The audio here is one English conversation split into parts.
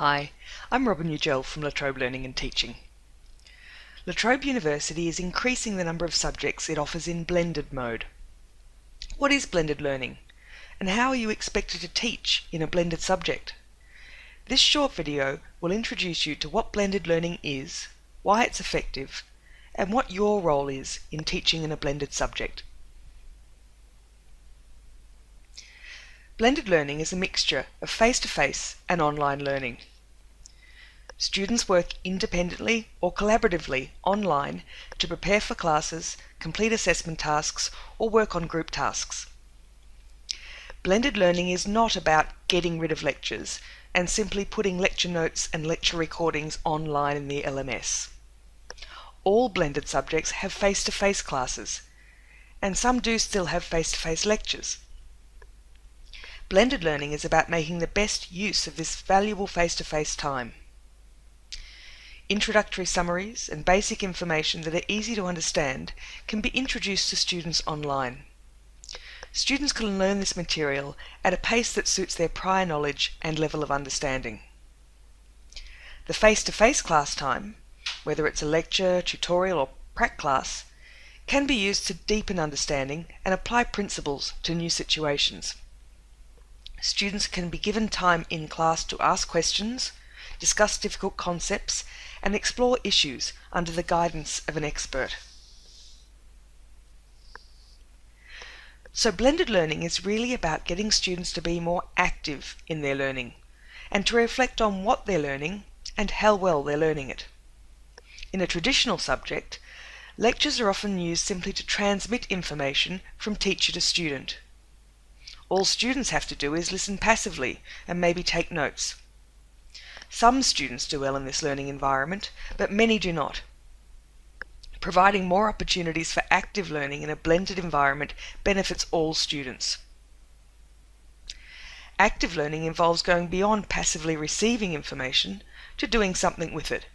Hi, I'm Robin Ugel from La Trobe Learning and Teaching. La Trobe University is increasing the number of subjects it offers in blended mode. What is blended learning, and how are you expected to teach in a blended subject? This short video will introduce you to what blended learning is, why it's effective, and what your role is in teaching in a blended subject. Blended learning is a mixture of face-to-face and online learning. Students work independently or collaboratively online to prepare for classes, complete assessment tasks, or work on group tasks. Blended learning is not about getting rid of lectures and simply putting lecture notes and lecture recordings online in the LMS. All blended subjects have face-to-face classes, and some do still have face-to-face lectures. Blended learning is about making the best use of this valuable face-to-face time. Introductory summaries and basic information that are easy to understand can be introduced to students online. Students can learn this material at a pace that suits their prior knowledge and level of understanding. The face-to-face class time, whether it's a lecture, tutorial or prac class, can be used to deepen understanding and apply principles to new situations. Students can be given time in class to ask questions, discuss difficult concepts, and explore issues under the guidance of an expert. So blended learning is really about getting students to be more active in their learning and to reflect on what they're learning and how well they're learning it. In a traditional subject, lectures are often used simply to transmit information from teacher to student. All students have to do is listen passively and maybe take notes. Some students do well in this learning environment, but many do not. Providing more opportunities for active learning in a blended environment benefits all students. Active learning involves going beyond passively receiving information to doing something with it.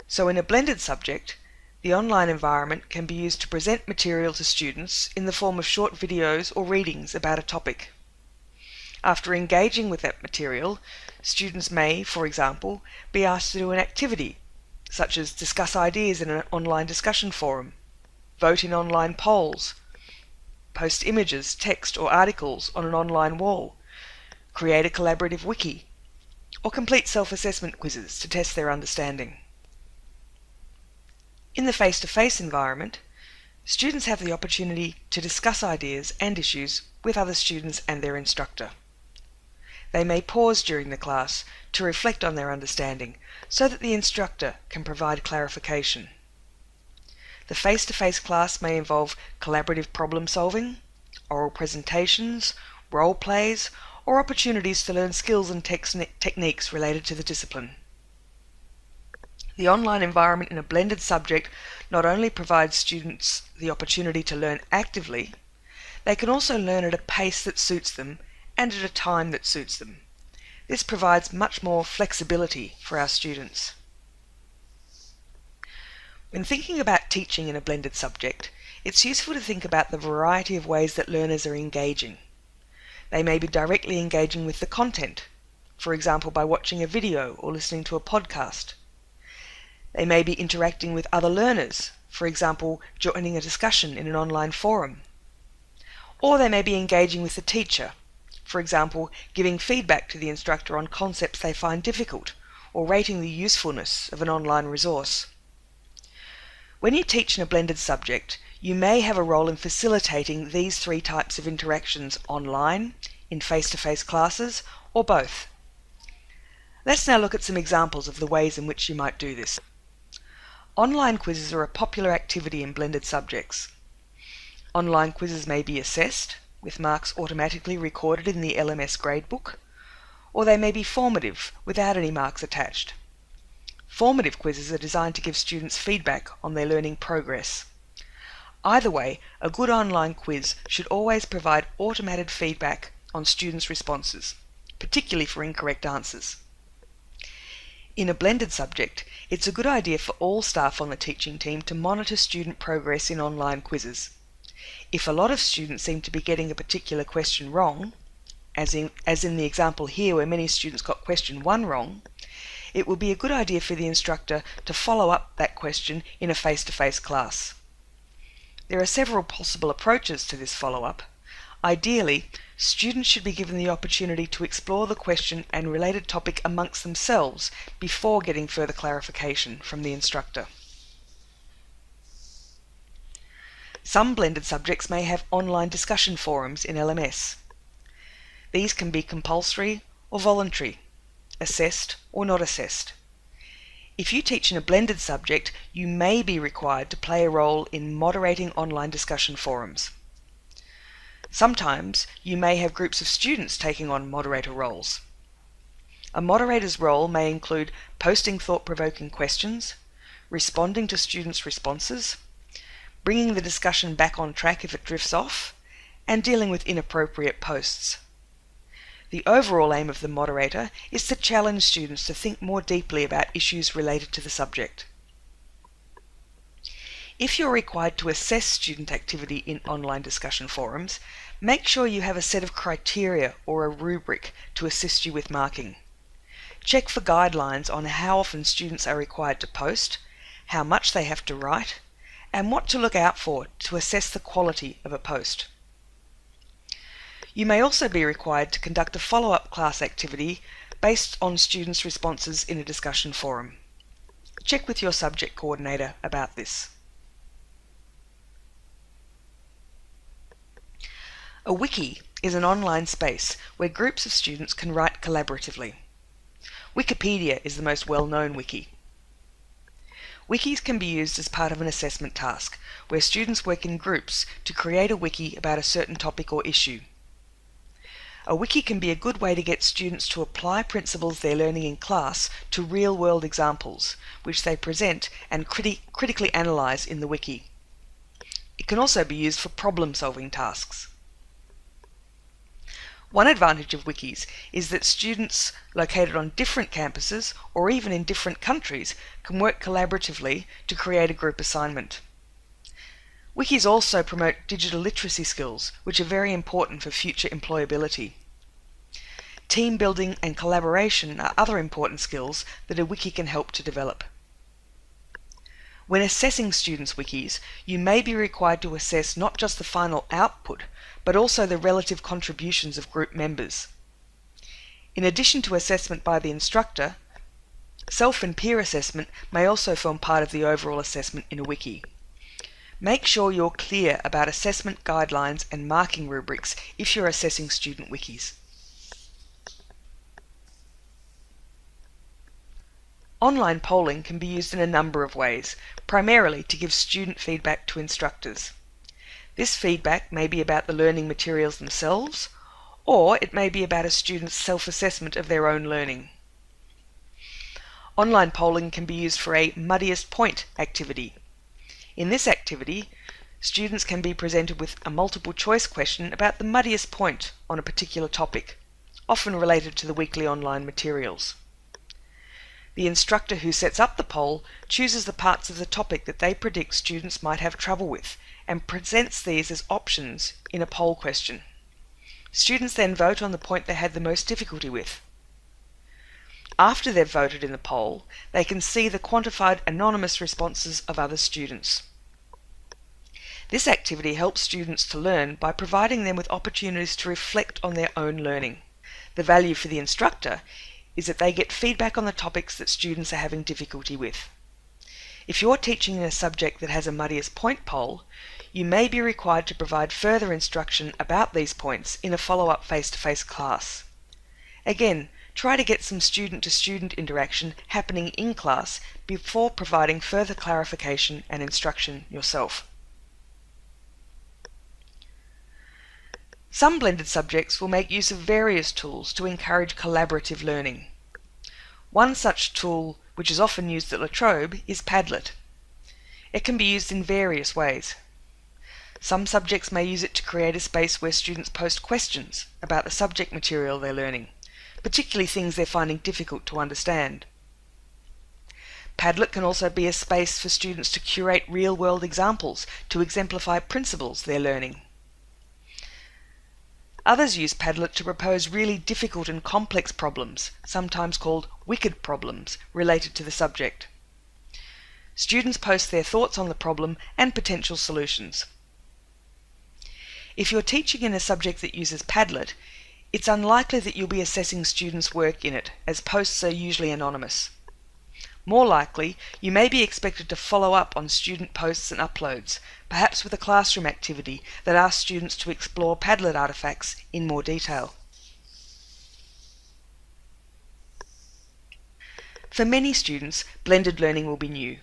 So in a blended subject, the online environment can be used to present material to students in the form of short videos or readings about a topic. After engaging with that material, students may, for example, be asked to do an activity, such as discuss ideas in an online discussion forum, vote in online polls, post images, text or articles on an online wall, create a collaborative wiki, or complete self-assessment quizzes to test their understanding. In the face-to-face environment, students have the opportunity to discuss ideas and issues with other students and their instructor. They may pause during the class to reflect on their understanding so that the instructor can provide clarification. The face-to-face class may involve collaborative problem solving, oral presentations, role plays, or opportunities to learn skills and techniques related to the discipline. The online environment in a blended subject not only provides students the opportunity to learn actively, they can also learn at a pace that suits them and at a time that suits them. This provides much more flexibility for our students. When thinking about teaching in a blended subject, it's useful to think about the variety of ways that learners are engaging. They may be directly engaging with the content, for example by watching a video or listening to a podcast. They may be interacting with other learners, for example joining a discussion in an online forum. Or they may be engaging with the teacher, for example giving feedback to the instructor on concepts they find difficult, or rating the usefulness of an online resource. When you teach in a blended subject, you may have a role in facilitating these three types of interactions online, in face-to-face classes, or both. Let's now look at some examples of the ways in which you might do this. Online quizzes are a popular activity in blended subjects. Online quizzes may be assessed, with marks automatically recorded in the LMS gradebook, or they may be formative without any marks attached. Formative quizzes are designed to give students feedback on their learning progress. Either way, a good online quiz should always provide automated feedback on students' responses, particularly for incorrect answers. In a blended subject, it's a good idea for all staff on the teaching team to monitor student progress in online quizzes. If a lot of students seem to be getting a particular question wrong, as in the example here where many students got question 1 wrong, it will be a good idea for the instructor to follow up that question in a face-to-face class. There are several possible approaches to this follow-up. Ideally, students should be given the opportunity to explore the question and related topic amongst themselves before getting further clarification from the instructor. Some blended subjects may have online discussion forums in LMS. These can be compulsory or voluntary, assessed or not assessed. If you teach in a blended subject, you may be required to play a role in moderating online discussion forums. Sometimes you may have groups of students taking on moderator roles. A moderator's role may include posting thought-provoking questions, responding to students' responses, bringing the discussion back on track if it drifts off, and dealing with inappropriate posts. The overall aim of the moderator is to challenge students to think more deeply about issues related to the subject. If you're required to assess student activity in online discussion forums, make sure you have a set of criteria or a rubric to assist you with marking. Check for guidelines on how often students are required to post, how much they have to write, and what to look out for to assess the quality of a post. You may also be required to conduct a follow-up class activity based on students' responses in a discussion forum. Check with your subject coordinator about this. A wiki is an online space where groups of students can write collaboratively. Wikipedia is the most well-known wiki. Wikis can be used as part of an assessment task, where students work in groups to create a wiki about a certain topic or issue. A wiki can be a good way to get students to apply principles they're learning in class to real-world examples, which they present and critically analyse in the wiki. It can also be used for problem-solving tasks. One advantage of wikis is that students located on different campuses or even in different countries can work collaboratively to create a group assignment. Wikis also promote digital literacy skills, which are very important for future employability. Team building and collaboration are other important skills that a wiki can help to develop. When assessing students' wikis, you may be required to assess not just the final output, but also the relative contributions of group members. In addition to assessment by the instructor, self and peer assessment may also form part of the overall assessment in a wiki. Make sure you're clear about assessment guidelines and marking rubrics if you're assessing student wikis. Online polling can be used in a number of ways, primarily to give student feedback to instructors. This feedback may be about the learning materials themselves, or it may be about a student's self-assessment of their own learning. Online polling can be used for a muddiest point activity. In this activity, students can be presented with a multiple choice question about the muddiest point on a particular topic, often related to the weekly online materials. The instructor who sets up the poll chooses the parts of the topic that they predict students might have trouble with and presents these as options in a poll question. Students then vote on the point they had the most difficulty with. After they've voted in the poll, they can see the quantified anonymous responses of other students. This activity helps students to learn by providing them with opportunities to reflect on their own learning. The value for the instructor is that they get feedback on the topics that students are having difficulty with. If you're teaching in a subject that has a muddiest point poll, you may be required to provide further instruction about these points in a follow-up face-to-face class. Again, try to get some student-to-student interaction happening in class before providing further clarification and instruction yourself. Some blended subjects will make use of various tools to encourage collaborative learning. One such tool, which is often used at La Trobe, is Padlet. It can be used in various ways. Some subjects may use it to create a space where students post questions about the subject material they're learning, particularly things they're finding difficult to understand. Padlet can also be a space for students to curate real-world examples to exemplify principles they're learning. Others use Padlet to propose really difficult and complex problems, sometimes called wicked problems, related to the subject. Students post their thoughts on the problem and potential solutions. If you're teaching in a subject that uses Padlet, it's unlikely that you'll be assessing students' work in it, as posts are usually anonymous. More likely, you may be expected to follow up on student posts and uploads, perhaps with a classroom activity that asks students to explore Padlet artifacts in more detail. For many students, blended learning will be new.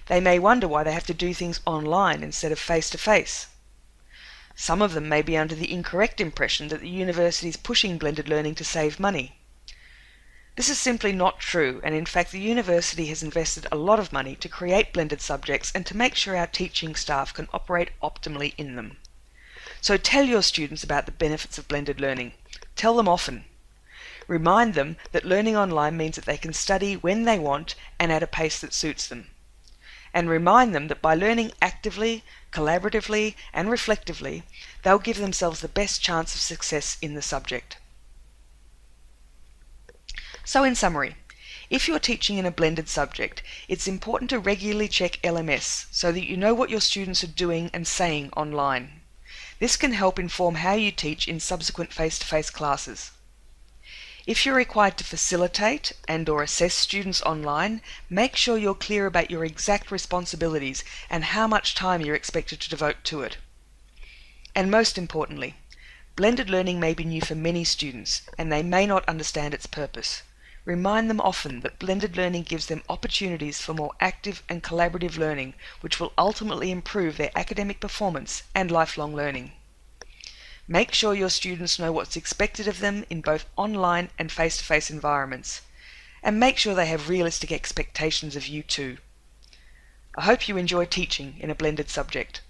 They may wonder why they have to do things online instead of face-to-face. Some of them may be under the incorrect impression that the university is pushing blended learning to save money. This is simply not true, and in fact the university has invested a lot of money to create blended subjects and to make sure our teaching staff can operate optimally in them. So tell your students about the benefits of blended learning. Tell them often. Remind them that learning online means that they can study when they want and at a pace that suits them. And remind them that by learning actively, collaboratively, and reflectively, they'll give themselves the best chance of success in the subject. So in summary, if you're teaching in a blended subject, it's important to regularly check LMS so that you know what your students are doing and saying online. This can help inform how you teach in subsequent face-to-face classes. If you're required to facilitate and/or assess students online, make sure you're clear about your exact responsibilities and how much time you're expected to devote to it. And most importantly, blended learning may be new for many students and they may not understand its purpose. Remind them often that blended learning gives them opportunities for more active and collaborative learning, which will ultimately improve their academic performance and lifelong learning. Make sure your students know what's expected of them in both online and face-to-face environments, and make sure they have realistic expectations of you too. I hope you enjoy teaching in a blended subject.